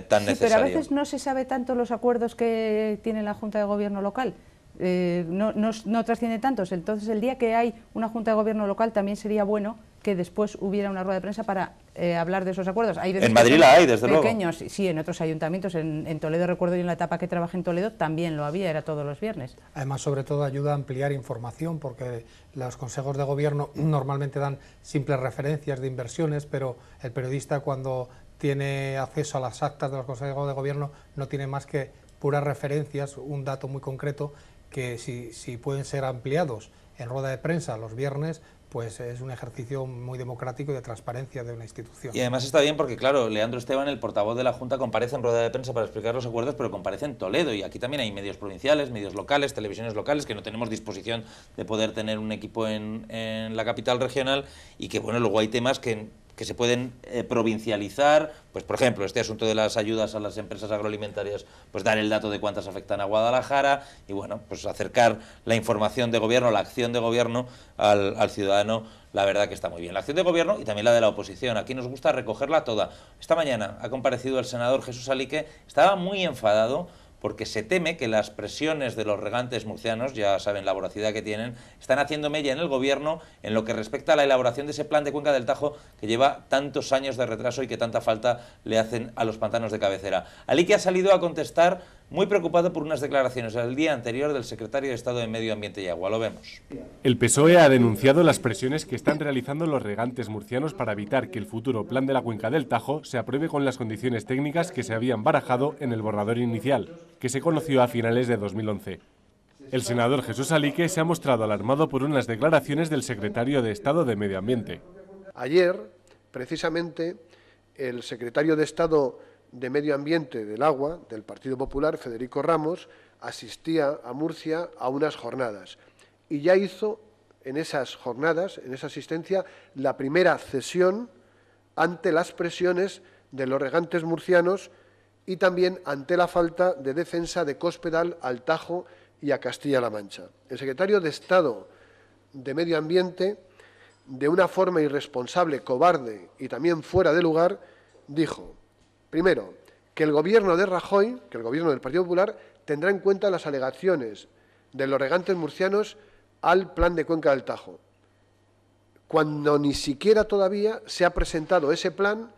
tan necesario.
Pero a veces no se sabe tanto los acuerdos que tiene la Junta de Gobierno local. No trasciende tantos. Entonces, el día que hay una Junta de Gobierno local también sería bueno que después hubiera una rueda de prensa para hablar de esos acuerdos. Hay veces
en Madrid la hay, desde luego.
Pequeños, sí, en otros ayuntamientos. En Toledo, recuerdo yo en la etapa que trabajé en Toledo, también lo había, era todos los viernes.
Además, sobre todo, ayuda a ampliar información, porque los consejos de gobierno normalmente dan simples referencias de inversiones, pero el periodista, cuando tiene acceso a las actas de los consejos de gobierno, no tiene más que puras referencias, un dato muy concreto, que si pueden ser ampliados en rueda de prensa los viernes, pues es un ejercicio muy democrático y de transparencia de una institución.
Y además está bien porque, claro, Leandro Esteban, el portavoz de la Junta, comparece en rueda de prensa para explicar los acuerdos, pero comparece en Toledo, y aquí también hay medios provinciales, medios locales, televisiones locales, que no tenemos disposición de poder tener un equipo en la capital regional, y que, bueno, luego hay temas que que se pueden provincializar, pues por ejemplo, este asunto de las ayudas a las empresas agroalimentarias, pues dar el dato de cuántas afectan a Guadalajara y bueno, pues acercar la información de gobierno, la acción de gobierno al ciudadano. La verdad que está muy bien. La acción de gobierno y también la de la oposición. Aquí nos gusta recogerla toda. Esta mañana ha comparecido el senador Jesús Alique, estaba muy enfadado porque se teme que las presiones de los regantes murcianos, ya saben la voracidad que tienen, están haciendo mella en el gobierno en lo que respecta a la elaboración de ese plan de cuenca del Tajo que lleva tantos años de retraso y que tanta falta le hacen a los pantanos de cabecera. Alique ha salido a contestar muy preocupado por unas declaraciones el día anterior del secretario de Estado de Medio Ambiente y Agua. Lo vemos.
El PSOE ha denunciado las presiones que están realizando los regantes murcianos para evitar que el futuro plan de la cuenca del Tajo se apruebe con las condiciones técnicas que se habían barajado en el borrador inicial, que se conoció a finales de 2011. El senador Jesús Alique se ha mostrado alarmado por unas declaraciones del secretario de Estado de Medio Ambiente.
Ayer, precisamente, el secretario de Estado de Medio Ambiente del Agua, del Partido Popular, Federico Ramos, asistía a Murcia a unas jornadas y ya hizo en esas jornadas, en esa asistencia, la primera cesión ante las presiones de los regantes murcianos y también ante la falta de defensa de Cospedal al Tajo y a Castilla-La Mancha. El secretario de Estado de Medio Ambiente, de una forma irresponsable, cobarde y también fuera de lugar, dijo: primero, que el gobierno de Rajoy, que el gobierno del Partido Popular, tendrá en cuenta las alegaciones de los regantes murcianos al plan de cuenca del Tajo, cuando ni siquiera todavía se ha presentado ese plan,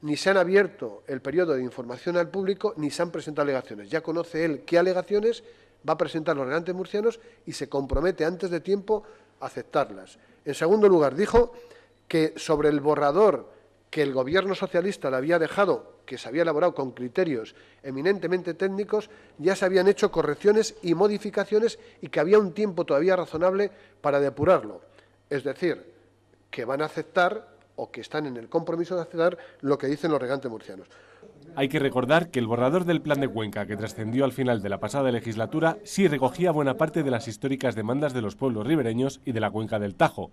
ni se han abierto el periodo de información al público, ni se han presentado alegaciones. Ya conoce él qué alegaciones va a presentar los regantes murcianos y se compromete antes de tiempo a aceptarlas. En segundo lugar, dijo que sobre el borrador que el gobierno socialista le había dejado, que se había elaborado con criterios eminentemente técnicos, ya se habían hecho correcciones y modificaciones y que había un tiempo todavía razonable para depurarlo. Es decir, que van a aceptar o que están en el compromiso de aceptar lo que dicen los regantes murcianos.
Hay que recordar que el borrador del plan de cuenca que trascendió al final de la pasada legislatura sí recogía buena parte de las históricas demandas de los pueblos ribereños y de la cuenca del Tajo.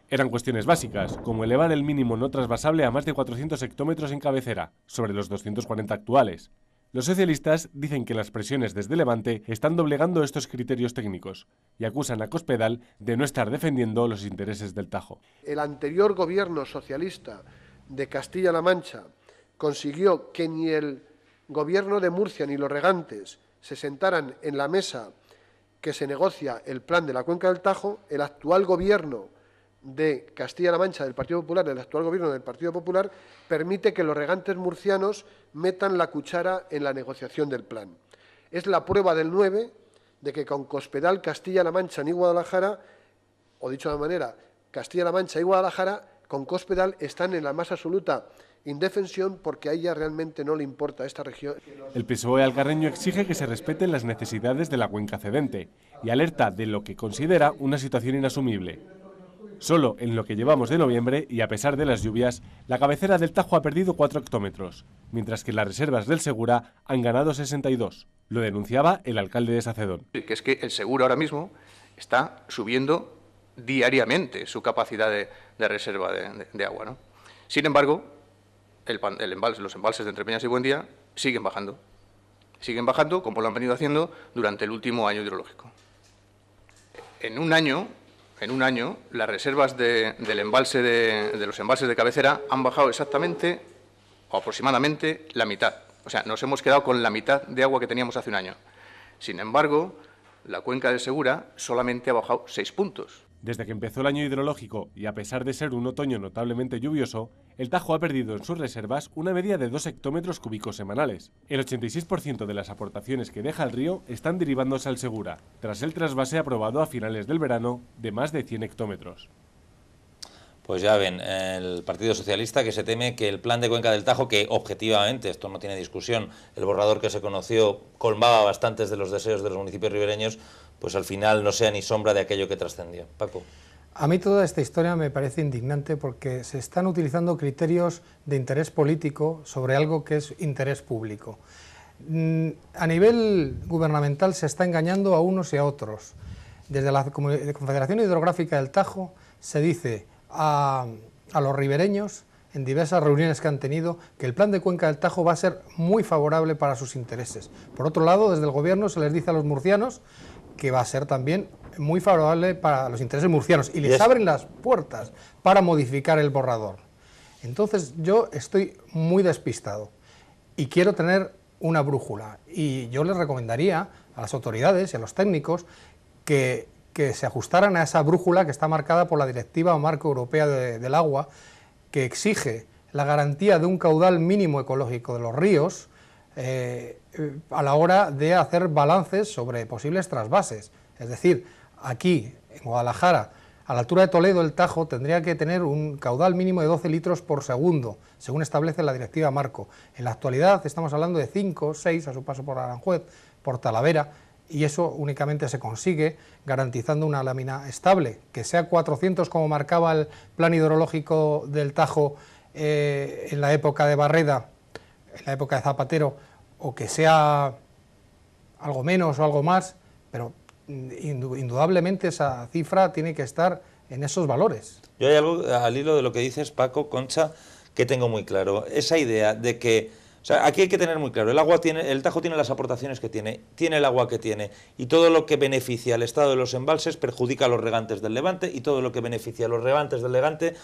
Eran cuestiones básicas, como elevar el mínimo no trasvasable a más de 400 hectómetros en cabecera, sobre los 240 actuales. Los socialistas dicen que las presiones desde Levante están doblegando estos criterios técnicos y acusan a Cospedal de no estar defendiendo los intereses del Tajo.
El anterior gobierno socialista de Castilla-La Mancha consiguió que ni el gobierno de Murcia ni los regantes se sentaran en la mesa que se negocia el plan de la cuenca del Tajo. El actual gobierno de Castilla-La Mancha del Partido Popular, el actual gobierno del Partido Popular, permite que los regantes murcianos metan la cuchara en la negociación del plan. Es la prueba del 9 de que con Cospedal, Castilla-La Mancha ni Guadalajara, o dicho de manera, Castilla-La Mancha y Guadalajara, con Cospedal están en la más absoluta indefensión porque a ella realmente no le importa a esta región.
El PSOE alcarreño exige que se respeten las necesidades de la cuenca cedente y alerta de lo que considera una situación inasumible. Solo en lo que llevamos de noviembre, y a pesar de las lluvias, la cabecera del Tajo ha perdido 4 hectómetros, mientras que las reservas del Segura han ganado 62. Lo denunciaba el alcalde de Sacedón.
Que es que el Segura ahora mismo está subiendo diariamente su capacidad de reserva de agua, ¿no? Sin embargo, los embalses de Entrepeñas y Buendía siguen bajando como lo han venido haciendo durante el último año hidrológico. En un año las reservas de los embalses de cabecera han bajado exactamente o aproximadamente la mitad. O sea, nos hemos quedado con la mitad de agua que teníamos hace un año. Sin embargo, la cuenca del Segura solamente ha bajado 6 puntos.
Desde que empezó el año hidrológico y a pesar de ser un otoño notablemente lluvioso, el Tajo ha perdido en sus reservas una media de 2 hectómetros cúbicos semanales. El 86% de las aportaciones que deja el río están derivándose al Segura, tras el trasvase aprobado a finales del verano de más de 100 hectómetros.
Pues ya ven, el Partido Socialista que se teme que el plan de cuenca del Tajo, que objetivamente, esto no tiene discusión, el borrador que se conoció colmaba bastantes de los deseos de los municipios ribereños, pues al final no sea ni sombra de aquello que trascendió. Paco.
A mí toda esta historia me parece indignante porque se están utilizando criterios de interés político sobre algo que es interés público. A nivel gubernamental se está engañando a unos y a otros. Desde la Confederación Hidrográfica del Tajo se dice a los ribereños en diversas reuniones que han tenido que el plan de cuenca del Tajo va a ser muy favorable para sus intereses. Por otro lado, desde el gobierno se les dice a los murcianos que va a ser también muy favorable para los intereses murcianos y les abren las puertas para modificar el borrador. Entonces yo estoy muy despistado y quiero tener una brújula, y yo les recomendaría a las autoridades y a los técnicos que se ajustaran a esa brújula que está marcada por la Directiva Marco Europea del Agua, que exige la garantía de un caudal mínimo ecológico de los ríos a la hora de hacer balances sobre posibles trasvases. Es decir, aquí en Guadalajara, a la altura de Toledo, el Tajo tendría que tener un caudal mínimo de 12 litros por segundo, según establece la Directiva Marco. En la actualidad estamos hablando de 5 o 6 a su paso por Aranjuez, por Talavera, y eso únicamente se consigue garantizando una lámina estable, que sea 400 como marcaba el plan hidrológico del Tajo en la época de Barreda, en la época de Zapatero, o que sea algo menos o algo más, pero indudablemente esa cifra tiene que estar en esos valores.
Yo hay algo al hilo de lo que dices, Paco, Concha, que tengo muy claro. Esa idea de que, o sea, aquí hay que tener muy claro, el Tajo tiene las aportaciones que tiene el agua que tiene, y todo lo que beneficia al estado de los embalses perjudica a los regantes del Levante, y todo lo que beneficia a los regantes del Levante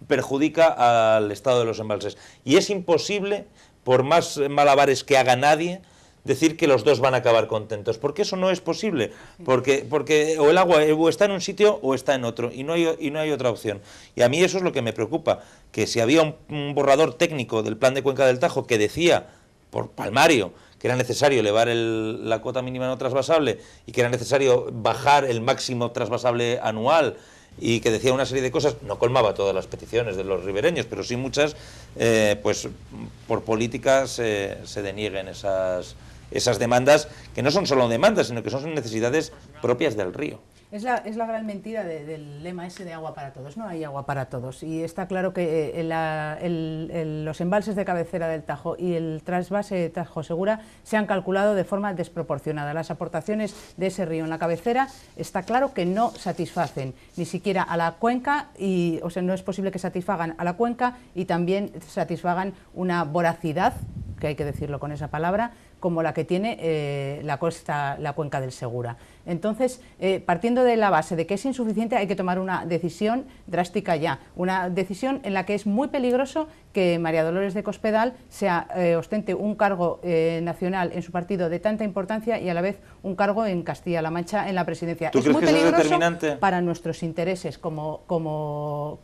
perjudica al estado de los embalses. Y es imposible, por más malabares que haga nadie, decir que los dos van a acabar contentos, porque eso no es posible, porque o el agua o está en un sitio o está en otro, y no hay otra opción. Y a mí eso es lo que me preocupa, que si había un borrador técnico del plan de cuenca del Tajo que decía, por palmario, que era necesario elevar la cuota mínima no trasvasable y que era necesario bajar el máximo trasvasable anual, y que decía una serie de cosas, no colmaba todas las peticiones de los ribereños, pero sí muchas, pues por políticas se denieguen esas demandas, que no son solo demandas, sino que son necesidades propias del río.
Es la gran mentira del lema ese de agua para todos. No hay agua para todos, y está claro que los embalses de cabecera del Tajo y el trasvase Tajo Segura se han calculado de forma desproporcionada. Las aportaciones de ese río en la cabecera está claro que no satisfacen ni siquiera a la cuenca, o sea, no es posible que satisfagan a la cuenca y también satisfagan una voracidad, que hay que decirlo con esa palabra, como la que tiene la cuenca del Segura. Entonces, partiendo de la base de que es insuficiente, hay que tomar una decisión drástica ya, una decisión en la que es muy peligroso que María Dolores de Cospedal ostente un cargo nacional en su partido de tanta importancia y a la vez un cargo en Castilla-La Mancha en la presidencia.
¿Tú crees
muy
que eso es
peligroso
determinante
para nuestros intereses como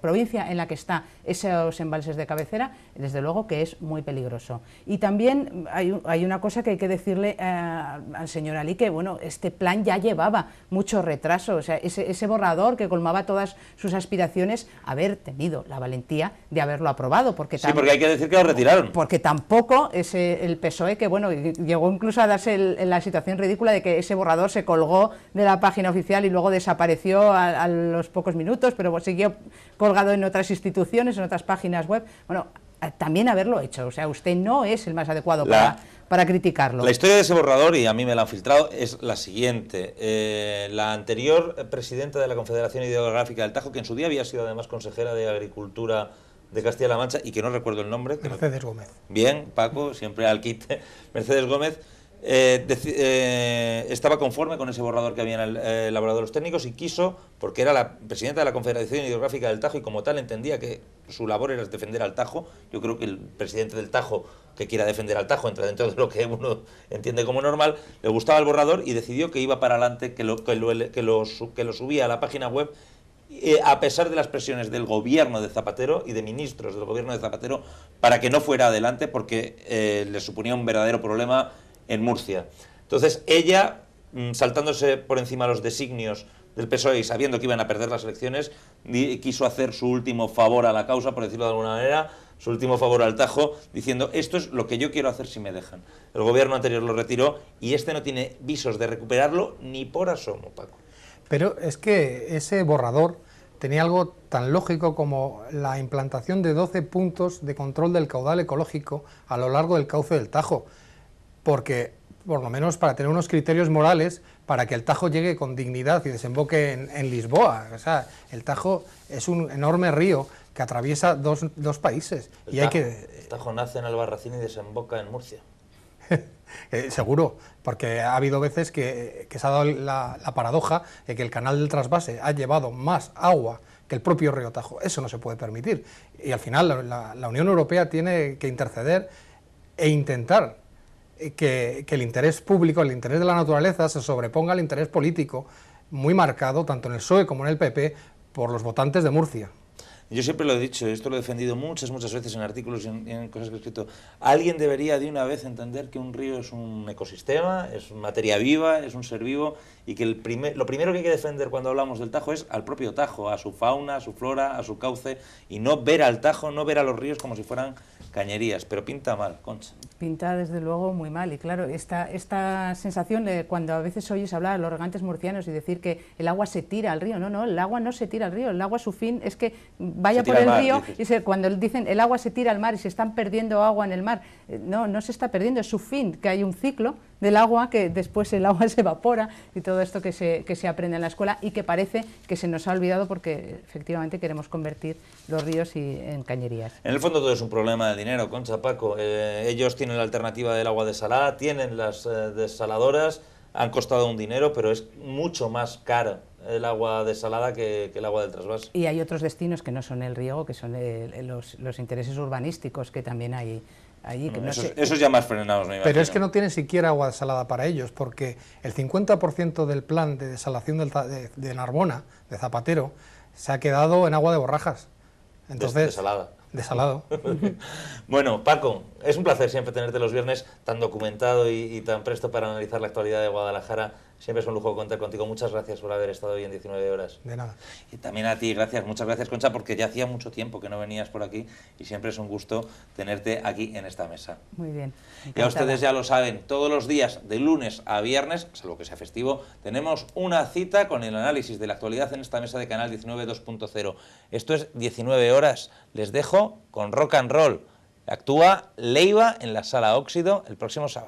provincia en la que está esos embalses de cabecera, desde luego que es muy peligroso. Y también hay una cosa que hay que decirle al señor Alí, que bueno, este plan ya llevaba mucho retraso, o sea, ese borrador que colmaba todas sus aspiraciones, haber tenido la valentía de haberlo aprobado, porque
porque hay que decir que lo retiraron.
Porque tampoco el PSOE, que bueno, llegó incluso a darse la situación ridícula de que ese borrador se colgó de la página oficial y luego desapareció a los pocos minutos, pero siguió colgado en otras instituciones, en otras páginas web. Bueno, también haberlo hecho, o sea, usted no es el más adecuado para criticarlo.
La historia de ese borrador, y a mí me la han filtrado, es la siguiente. La anterior presidenta de la Confederación Hidrográfica del Tajo, que en su día había sido además consejera de Agricultura de Castilla-La Mancha, y que no recuerdo el nombre.
Mercedes Gómez.
Bien, Paco, siempre al quite. Mercedes Gómez estaba conforme con ese borrador que habían elaborado los técnicos y quiso, porque era la presidenta de la Confederación Hidrográfica del Tajo y como tal entendía que su labor era defender al Tajo. Yo creo que el presidente del Tajo que quiera defender al Tajo entra dentro de lo que uno entiende como normal. Le gustaba el borrador y decidió que iba para adelante, que lo subía a la página web, a pesar de las presiones del gobierno de Zapatero y de ministros del gobierno de Zapatero para que no fuera adelante, porque le suponía un verdadero problema en Murcia. Entonces ella, saltándose por encima los designios del PSOE y sabiendo que iban a perder las elecciones, quiso hacer su último favor a la causa, por decirlo de alguna manera, su último favor al Tajo, diciendo: esto es lo que yo quiero hacer si me dejan. El gobierno anterior lo retiró y este no tiene visos de recuperarlo ni por asomo, Paco.
Pero es que ese borrador tenía algo tan lógico como la implantación de 12 puntos de control del caudal ecológico a lo largo del cauce del Tajo, porque, por lo menos para tener unos criterios morales, para que el Tajo llegue con dignidad y desemboque en Lisboa. O sea, el Tajo es un enorme río que atraviesa dos países.
El Tajo nace en Albarracín y desemboca en Murcia.
Seguro, porque ha habido veces que se ha dado la paradoja de que el canal del trasvase ha llevado más agua que el propio río Tajo. Eso no se puede permitir. Y al final la Unión Europea tiene que interceder e intentar que el interés público, el interés de la naturaleza, se sobreponga al interés político muy marcado, tanto en el PSOE como en el PP, por los votantes de Murcia.
Yo siempre lo he dicho, esto lo he defendido muchas veces en artículos y en cosas que he escrito. Alguien debería de una vez entender que un río es un ecosistema, es materia viva, es un ser vivo, y que lo primero que hay que defender cuando hablamos del Tajo es al propio Tajo, a su fauna, a su flora, a su cauce, y no ver al Tajo, no ver a los ríos como si fueran cañerías. Pero pinta mal, Concha.
Pinta desde luego muy mal, y claro, esta sensación de cuando a veces oyes hablar a los regantes murcianos y decir que el agua se tira al río, no, el agua no se tira al río, el agua, su fin es que vaya por el río, y cuando dicen el agua se tira al mar y se están perdiendo agua en el mar, no se está perdiendo, es su fin, que hay un ciclo del agua, que después el agua se evapora, y todo esto que se aprende en la escuela y que parece que se nos ha olvidado porque efectivamente queremos convertir los ríos en cañerías.
En el fondo todo es un problema de dinero, Concha, Paco. Ellos tienen la alternativa del agua desalada, tienen las desaladoras, han costado un dinero, pero es mucho más caro el agua desalada que el agua del trasvase.
Y hay otros destinos que no son el riego, que son los intereses urbanísticos que también hay allí. Que
esos ya más frenados, me imagino.
Pero es que no tienen siquiera agua desalada para ellos, porque el 50% del plan de desalación de Narbona, de Zapatero, se ha quedado en agua de Borrajas. Entonces,
desalada.
Desalado.
Bueno, Paco, es un placer siempre tenerte los viernes tan documentado y tan presto para analizar la actualidad de Guadalajara. Siempre es un lujo contar contigo. Muchas gracias por haber estado hoy en 19 horas.
De nada.
Y también a ti, muchas gracias, Concha, porque ya hacía mucho tiempo que no venías por aquí y siempre es un gusto tenerte aquí en esta mesa.
Muy bien.
Ya ustedes ya lo saben, todos los días, de lunes a viernes, salvo que sea festivo, tenemos una cita con el análisis de la actualidad en esta mesa de Canal 19 2.0. Esto es 19 horas. Les dejo con rock and roll. Actúa Leiva en la Sala Óxido el próximo sábado.